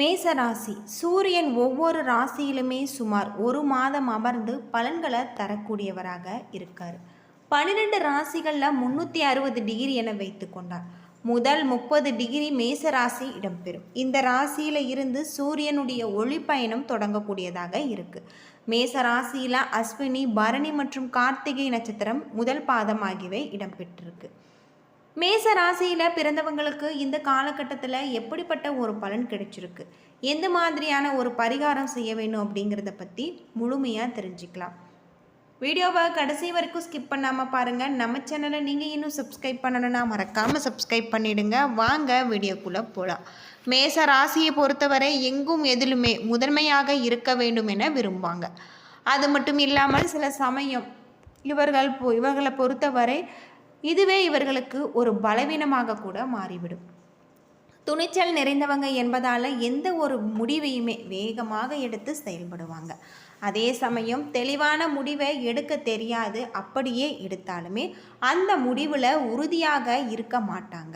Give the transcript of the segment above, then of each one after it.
மேச ராசி சூரியன் ஒவ்வொரு ராசியிலுமே சுமார் ஒரு மாதம் அமர்ந்து பலன்களை தரக்கூடியவராக இருக்கார். 12 ராசிகளில் 360 டிகிரி என வைத்து கொண்டார். முதல் 30 டிகிரி மேச ராசி இடம்பெறும். இந்த ராசியில இருந்து சூரியனுடைய ஒளி பயணம் தொடங்கக்கூடியதாக இருக்கு. மேச ராசியில அஸ்வினி, பரணி மற்றும் கார்த்திகை நட்சத்திரம் முதல் பாதம் ஆகியவை இடம்பெற்றிருக்கு. மேச ராசியில் பிறந்தவங்களுக்கு இந்த காலகட்டத்தில் எப்படிப்பட்ட ஒரு பலன் கிடைச்சிருக்கு, எந்த மாதிரியான ஒரு பரிகாரம் செய்ய வேணும் அப்படிங்கிறத பற்றி முழுமையாக தெரிஞ்சுக்கலாம். வீடியோவை கடைசி வரைக்கும் ஸ்கிப் பண்ணாமல் பாருங்கள். நம்ம சேனலை நீங்கள் இன்னும் சப்ஸ்கிரைப் பண்ணணுன்னா மறக்காமல் சப்ஸ்கிரைப் பண்ணிவிடுங்க. வாங்க வீடியோக்குள்ளே போகலாம். மேச ராசியை பொறுத்தவரை எங்கும் எதிலுமே முதன்மையாக இருக்க வேண்டும் என விரும்புவாங்க. அது மட்டும் இல்லாமல் சில சமயம் இவர்களை பொறுத்தவரை இதுவே இவர்களுக்கு ஒரு பலவீனமாக கூட மாறிவிடும். துணிச்சல் நிறைந்தவங்க என்பதால் எந்த ஒரு முடிவையுமே வேகமாக எடுத்து செயல்படுவாங்க. அதே சமயம் தெளிவான முடிவை எடுக்க தெரியாது. அப்படியே எடுத்தாலுமே அந்த முடிவில் உறுதியாக இருக்க மாட்டாங்க.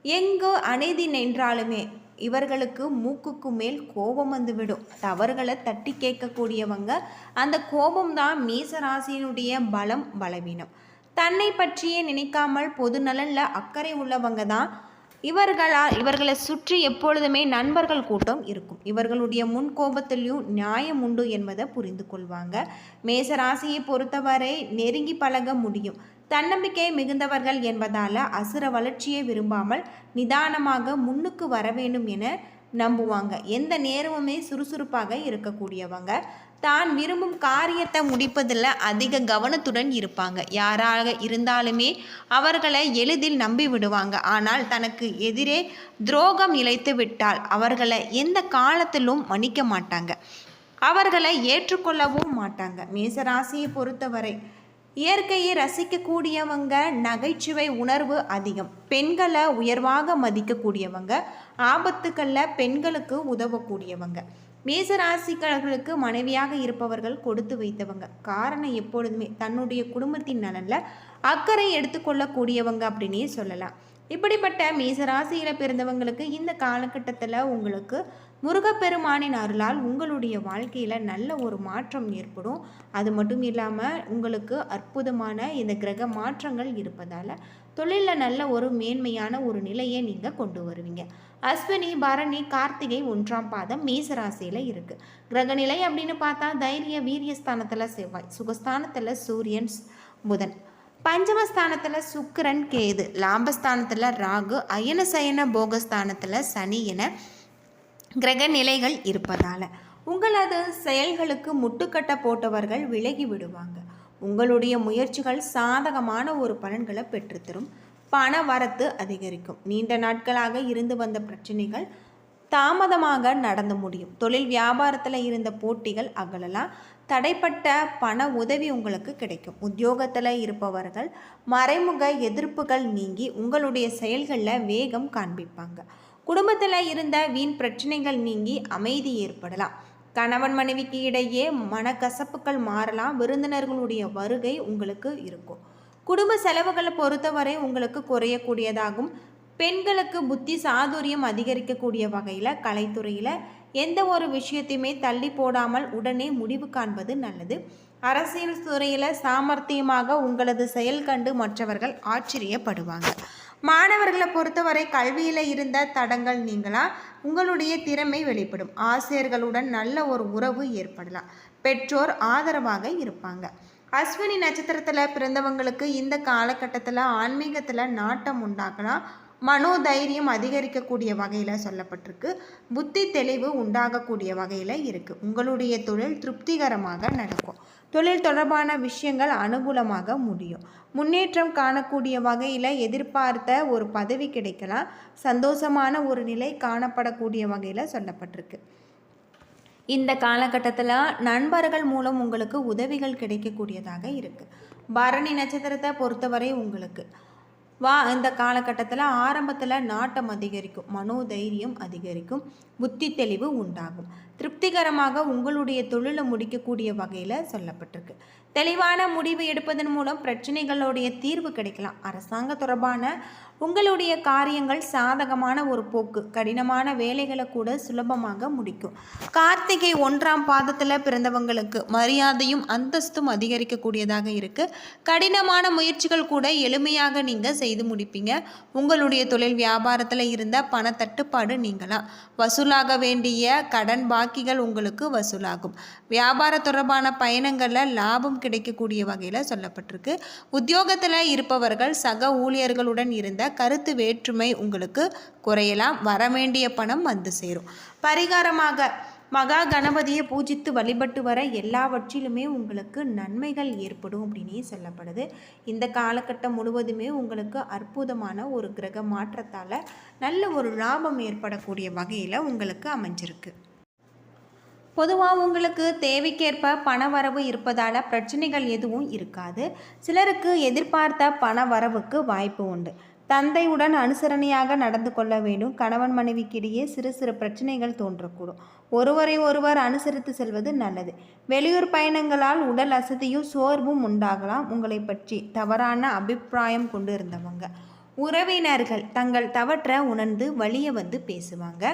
எங்கு அநீதி நின்றாலுமே இவர்களுக்கு மூக்குக்கு மேல் கோபம் வந்துவிடும். தவறுகளை தட்டி கேட்கக்கூடியவங்க. அந்த கோபம்தான் மேசராசியினுடைய பலம், பலவீனம். தன்னை பற்றியே நினைக்காமல் பொது நலனில் அக்கறை உள்ளவங்க தான் இவர்களை சுற்றி எப்பொழுதுமே நண்பர்கள் கூட்டம் இருக்கும். இவர்களுடைய முன் கோபத்திலையும் நியாயம் உண்டு என்பதை புரிந்து கொள்வாங்க. மேசராசியை பொறுத்தவரை நெருங்கி பழக முடியும். தன்னம்பிக்கை மிகுந்தவர்கள் என்பதால் அசுர வளர்ச்சியை விரும்பாமல் நிதானமாக முன்னுக்கு வர வேண்டும் என நம்புவாங்க. எந்த நேரமுமே சுறுசுறுப்பாக இருக்கக்கூடியவங்க. தான் விரும்பும் காரியத்தை முடிப்பதில் அதிக கவனத்துடன் இருப்பாங்க. யாராக இருந்தாலுமே அவர்களை எளிதில் நம்பி விடுவாங்க. ஆனால் தனக்கு எதிரே துரோகம் இழைத்து விட்டால் அவர்களை எந்த காலத்திலும் மன்னிக்க மாட்டாங்க. அவர்களை ஏற்றுக்கொள்ளவும் மாட்டாங்க. மேசராசியை பொறுத்தவரை இயற்கையை ரசிக்கக்கூடியவங்க. நகைச்சுவை உணர்வு அதிகம். பெண்களை உயர்வாக மதிக்கக்கூடியவங்க. ஆபத்துக்களில் பெண்களுக்கு உதவக்கூடியவங்க. மேசராசிக்காரர்களுக்கு மனைவியாக இருப்பவர்கள் கொடுத்து வைத்தவங்க. காரணம் எப்பொழுதுமே தன்னுடைய குடும்பத்தின் நலனில் அக்கறை எடுத்துக்கொள்ளக்கூடியவங்க அப்படின்னே சொல்லலாம். இப்படிப்பட்ட மேசராசியில் பிறந்தவங்களுக்கு இந்த காலகட்டத்தில் உங்களுக்கு முருகப்பெருமானின் அருளால் உங்களுடைய வாழ்க்கையில் நல்ல ஒரு மாற்றம் ஏற்படும். அது மட்டும் இல்லாமல் உங்களுக்கு அற்புதமான இந்த கிரக மாற்றங்கள் இருப்பதால் தொழிலில் நல்ல ஒரு மேன்மையான ஒரு நிலையை நீங்கள் கொண்டு வருவீங்க. அஸ்வினி, பரணி, கார்த்திகை 1ஆம் பாதம் மேசராசியில் இருக்குது. கிரகநிலை அப்படின்னு பார்த்தா தைரிய வீரியஸ்தானத்தில் செவ்வாய், சுகஸ்தானத்தில் சூரியன், புதன், பஞ்சமஸ்தானத்தில் சுக்கிரன், கேது, லாபஸ்தானத்தில் ராகு, அயன சயன போகஸ்தானத்தில் சனி என கிரக நிலைகள் இருப்பதால் உங்களது செயல்களுக்கு முட்டுக்கட்ட போட்டவர்கள் விலகி விடுவாங்க. உங்களுடைய முயற்சிகள் சாதகமான ஒரு பலன்களை பெற்றுத்தரும். பண வரத்து அதிகரிக்கும். நீண்ட நாட்களாக இருந்து வந்த பிரச்சனைகள் தாமதமாக நடந்து முடியும். தொழில் வியாபாரத்தில் இருந்த போட்டிகள் அகலலாம். தடைப்பட்ட பண உதவி உங்களுக்கு கிடைக்கும். உத்தியோகத்தில் இருப்பவர்கள் மறைமுக எதிர்ப்புகள் நீங்கி உங்களுடைய செயல்களில் வேகம் காண்பிப்பாங்க. குடும்பத்தில் இருந்த வீண் பிரச்சனைகள் நீங்கி அமைதி ஏற்படலாம். கணவன் மனைவிக்கு இடையே மனக்கசப்புகள் மாறலாம். விருந்தினர்களுடைய வருகை உங்களுக்கு இருக்கும். குடும்ப செலவுகளை பொறுத்தவரை உங்களுக்கு குறையக்கூடியதாகும். பெண்களுக்கு புத்தி சாதுரியம் அதிகரிக்கக்கூடிய வகையில் கலைத்துறையில் எந்த ஒரு விஷயத்தையுமே தள்ளி போடாமல் உடனே முடிவு காண்பது நல்லது. அரசியல் துறையில் சாமர்த்தியமாக உங்களது செயல் கண்டு மற்றவர்கள் ஆச்சரியப்படுவாங்க. மாணவர்களை பொறுத்தவரை கல்வியில் இருந்த தடங்கள் நீங்களாம். உங்களுடைய திறமை வெளிப்படும். ஆசிரியர்களுடன் நல்ல ஒரு உறவு ஏற்படலாம். பெற்றோர் ஆதரவாக இருப்பாங்க. அஸ்வினி நட்சத்திரத்தில் பிறந்தவங்களுக்கு இந்த காலகட்டத்தில் ஆன்மீகத்தில் நாட்டம் உண்டாகலாம். மனோதைரியம் அதிகரிக்கக்கூடிய வகையில் சொல்லப்பட்டிருக்கு. புத்தி தெளிவு உண்டாகக்கூடிய வகையில் இருக்குது. உங்களுடைய தொழில் திருப்திகரமாக நடக்கும். தொழில் தொடர்பான விஷயங்கள் அனுகூலமாக முடியும். முன்னேற்றம் காணக்கூடிய வகையில் எதிர்பார்த்த ஒரு பதவி கிடைக்கலாம். சந்தோஷமான ஒரு நிலை காணப்படக்கூடிய வகையில் சொல்லப்பட்டிருக்கு. இந்த காலகட்டத்தில் நண்பர்கள் மூலம் உங்களுக்கு உதவிகள் கிடைக்கக்கூடியதாக இருக்குது. பரணி நட்சத்திரத்தை பொறுத்தவரை உங்களுக்கு இந்த காலகட்டத்தில் ஆரம்பத்தில் நாட்டம் அதிகரிக்கும், மனோதைரியம் அதிகரிக்கும், புத்தி தெளிவு உண்டாகும். திருப்திகரமாக உங்களுடைய தொழிலை முடிக்கக்கூடிய வகையில் சொல்லப்பட்டிருக்கு. தெளிவான முடிவு எடுப்பதன் மூலம் பிரச்சனைகளுடைய தீர்வு கிடைக்கலாம். அரசாங்க தொடர்பான உங்களுடைய காரியங்கள் சாதகமான ஒரு போக்கு, கடினமான வேலைகளை கூட சுலபமாக முடிக்கும். கார்த்திகை 1ஆம் பாதத்தில் பிறந்தவங்களுக்கு மரியாதையும் அந்தஸ்தும் அதிகரிக்கக்கூடியதாக இருக்குது. கடினமான முயற்சிகள் கூட எளிமையாக நீங்கள் செய்து முடிப்பீங்க. உங்களுடைய தொழில் வியாபாரத்தில் இருந்த பண தட்டுப்பாடு நீங்களாம். வசூலாக வேண்டிய கடன் பாக்கிகள் உங்களுக்கு வசூலாகும். வியாபார தொடர்பான பயணங்களில் லாபம் கிடைக்கக்கூடிய வகையில் சொல்லப்பட்டிருக்கு. உத்தியோகத்தில் இருப்பவர்கள் சக ஊழியர்களுடன் இருந்த கருத்து வேற்றுமை உங்களுக்கு குறையலாம். வரவேண்டிய பணம் வந்து சேரும். பரிகாரமாக மகா கணபதியை பூஜித்து வழிபட்டு வர எல்லாவற்றிலுமே உங்களுக்கு நன்மைகள் ஏற்படும் அப்படின்னே சொல்லப்படுது. இந்த காலகட்டம் முழுவதுமே உங்களுக்கு அற்புதமான ஒரு கிரக மாற்றத்தால் நல்ல ஒரு லாபம் ஏற்படக்கூடிய வகையில் உங்களுக்கு அமைஞ்சிருக்கு. பொதுவாக உங்களுக்கு தேவைக்கேற்ப பண வரவு இருப்பதால் பிரச்சனைகள் எதுவும் இருக்காது. சிலருக்கு எதிர்பார்த்த பண வரவுக்கு வாய்ப்பு உண்டு. தந்தையுடன் அனுசரணையாக நடந்து கொள்ள வேண்டும். கணவன் மனைவிக்கிடையே சிறு சிறு பிரச்சனைகள் தோன்றக்கூடும். ஒருவரை ஒருவர் அனுசரித்து செல்வது நல்லது. வெளியூர் பயணங்களால் உடல் அசதியும் சோர்வும் உண்டாகலாம். உங்களை பற்றி தவறான அபிப்பிராயம் கொண்டு இருந்தவங்க உறவினர்கள் தங்கள் தவற்றை உணர்ந்து வழிய வந்து பேசுவாங்க.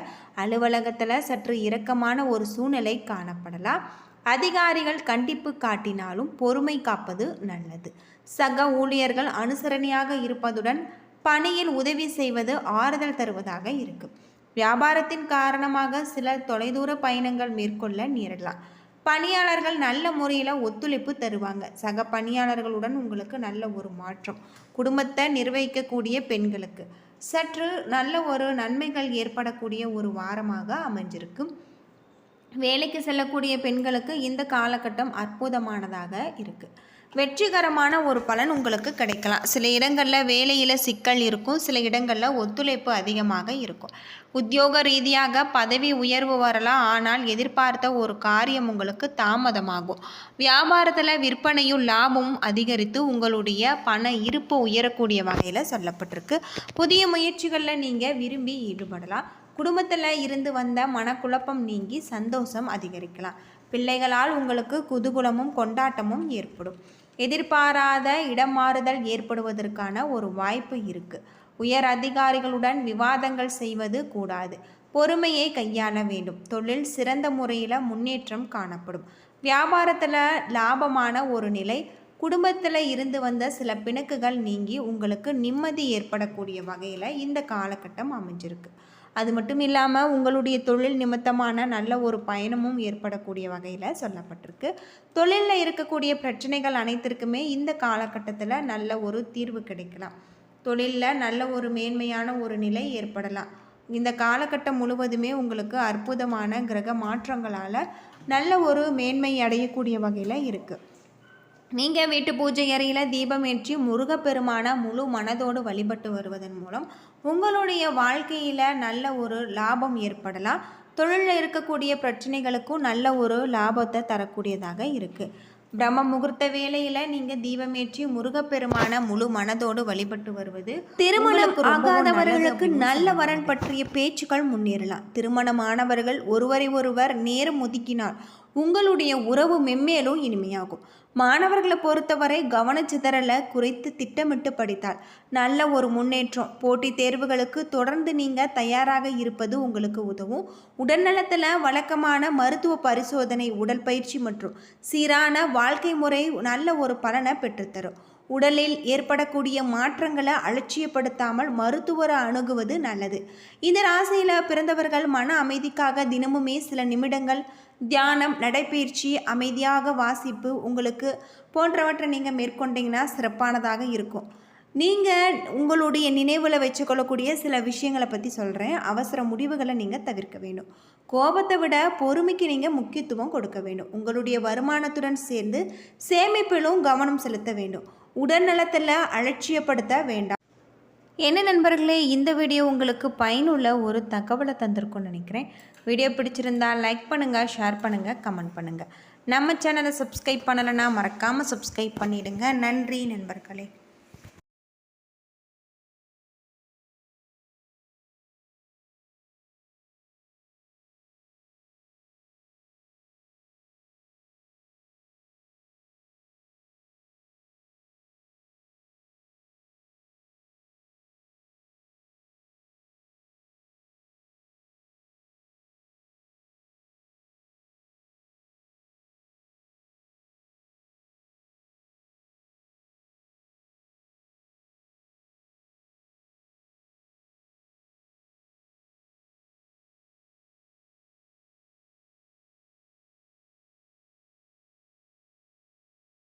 அலுவலகத்தில் சற்று இரக்கமான ஒரு சூழ்நிலை காணப்படலாம். அதிகாரிகள் கண்டிப்பு காட்டினாலும் பொறுமை காப்பது நல்லது. சக ஊழியர்கள் அனுசரணையாக இருப்பதுடன் பணியில் உதவி செய்வது ஆறுதல் தருவதாக இருக்கும். வியாபாரத்தின் காரணமாக சிலர் தொலைதூர பயணங்கள் மேற்கொள்ள நேரலாம். பணியாளர்கள் நல்ல முறையில் ஒத்துழைப்பு தருவாங்க. சக பணியாளர்களுடன் உங்களுக்கு நல்ல ஒரு மாற்றம். குடும்பத்தை நிர்வகிக்கக்கூடிய பெண்களுக்கு சற்று நல்ல ஒரு நன்மைகள் ஏற்படக்கூடிய ஒரு வாரமாக அமைஞ்சிருக்கும். வேலைக்கு செல்லக்கூடிய பெண்களுக்கு இந்த காலகட்டம் அற்புதமானதாக இருக்குது. வெற்றிகரமான ஒரு பலன் உங்களுக்கு கிடைக்கலாம். சில இடங்களில் வேலையில் சிக்கல் இருக்கும், சில இடங்களில் ஒத்துழைப்பு அதிகமாக இருக்கும். உத்தியோக ரீதியாக பதவி உயர்வு வரலாம், ஆனால் எதிர்பார்த்த ஒரு காரியம் உங்களுக்கு தாமதமாகும். வியாபாரத்தில் விற்பனையும் லாபமும் அதிகரித்து உங்களுடைய பண இருப்பு உயரக்கூடிய வகையில் சொல்லப்பட்டிருக்கு. புதிய முயற்சிகளில் நீங்கள் விரும்பி ஈடுபடலாம். குடும்பத்தில் இருந்து வந்த மனக்குழப்பம் நீங்கி சந்தோஷம் அதிகரிக்கலாம். பிள்ளைகளால் உங்களுக்கு குதூகலமும் கொண்டாட்டமும் ஏற்படும். எதிர்பாராத இடம் மாறுதல் ஏற்படுவதற்கான ஒரு வாய்ப்பு இருக்குது. உயர் அதிகாரிகளுடன் விவாதங்கள் செய்வது கூடாது. பொறுமையை கையாள வேண்டும். தொழில் சிறந்த முறையில் முன்னேற்றம் காணப்படும். வியாபாரத்தில் லாபமான ஒரு நிலை. குடும்பத்தில் இருந்து வந்த சில பிணக்குகள் நீங்கி உங்களுக்கு நிம்மதி ஏற்படக்கூடிய வகையில் இந்த காலகட்டம் அமைஞ்சிருக்கு. அது மட்டும் இல்லாமல் உங்களுடைய தொழில் நிமித்தமான நல்ல ஒரு பயணமும் ஏற்படக்கூடிய வகையில் சொல்லப்பட்டிருக்கு. தொழிலில் இருக்கக்கூடிய பிரச்சனைகள் அனைத்திற்குமே இந்த காலகட்டத்தில் நல்ல ஒரு தீர்வு கிடைக்கலாம். தொழிலில் நல்ல ஒரு மேன்மையான ஒரு நிலை ஏற்படலாம். இந்த காலகட்டம் முழுவதுமே உங்களுக்கு அற்புதமான கிரக மாற்றங்களால் நல்ல ஒரு மேன்மை அடையக்கூடிய வகையில் இருக்குது. நீங்கள் வீட்டு பூஜை அறையில் தீபம் ஏற்றி முருகப்பெருமான முழு மனதோடு வழிபட்டு வருவதன் மூலம் உங்களுடைய வாழ்க்கையில் நல்ல ஒரு லாபம் ஏற்படலாம். தொழிலில் இருக்கக்கூடிய பிரச்சனைகளுக்கும் நல்ல ஒரு லாபத்தை தரக்கூடியதாக இருக்குது. பிரம்ம முகூர்த்த வேளையில் நீங்கள் தீபமேற்றி முருகப்பெருமான முழு மனதோடு வழிபட்டு வருவது திருமணம் ஆகாதவர்களுக்கு நல்ல வரன் பற்றிய பேச்சுக்கள் முன்னேறலாம். திருமணமானவர்கள் ஒருவரை ஒருவர் நேரம் ஒதுக்கினால் உங்களுடைய உறவு மென்மேலும் இனிமையாகும். மாணவர்களை பொறுத்தவரை கவனச்சிதறலை குறைத்து திட்டமிட்டு படித்தால் நல்ல ஒரு முன்னேற்றம். போட்டித் தேர்வுகளுக்கு தொடர்ந்து நீங்கள் தயாராக இருப்பது உங்களுக்கு உதவும். உடல்நலத்தில் வழக்கமான மருத்துவ பரிசோதனை, உடற்பயிற்சி மற்றும் சீரான வாழ்க்கை முறை நல்ல ஒரு பலனை பெற்றுத்தரும். உடலில் ஏற்படக்கூடிய மாற்றங்களை அலட்சியப்படுத்தாமல் மருத்துவரை அணுகுவது நல்லது. இந்த ராசியில் பிறந்தவர்கள் மன அமைதிக்காக தினமுமே சில நிமிடங்கள் தியானம், நடைப்பயிற்சி, அமைதியாக வாசிப்பு உங்களுக்கு போன்றவற்றை நீங்கள் மேற்கொண்டீங்கன்னா சிறப்பானதாக இருக்கும். நீங்கள் உங்களுடைய நினைவில் வச்சுக்கொள்ளக்கூடிய சில விஷயங்களை பற்றி சொல்கிறேன். அவசர முடிவுகளை நீங்கள் தவிர்க்க வேண்டும். கோபத்தை விட பொறுமைக்கு நீங்கள் முக்கியத்துவம் கொடுக்க வேண்டும். உங்களுடைய வருமானத்துடன் சேர்ந்து சேமிப்பிலும் கவனம் செலுத்த வேண்டும். உடல்நலத்தில் அலட்சியப்படுத்த வேண்டாம். என்ன நண்பர்களே, இந்த வீடியோ உங்களுக்கு பயனுள்ள ஒரு தகவலை தந்திருக்கும்னு நினைக்கிறேன். வீடியோ பிடிச்சிருந்தால் லைக் பண்ணுங்கள், ஷேர் பண்ணுங்கள், கமெண்ட் பண்ணுங்கள். நம்ம சேனலை சப்ஸ்கிரைப் பண்ணலைன்னா மறக்காமல் சப்ஸ்கிரைப் பண்ணிவிடுங்க. நன்றி நண்பர்களே.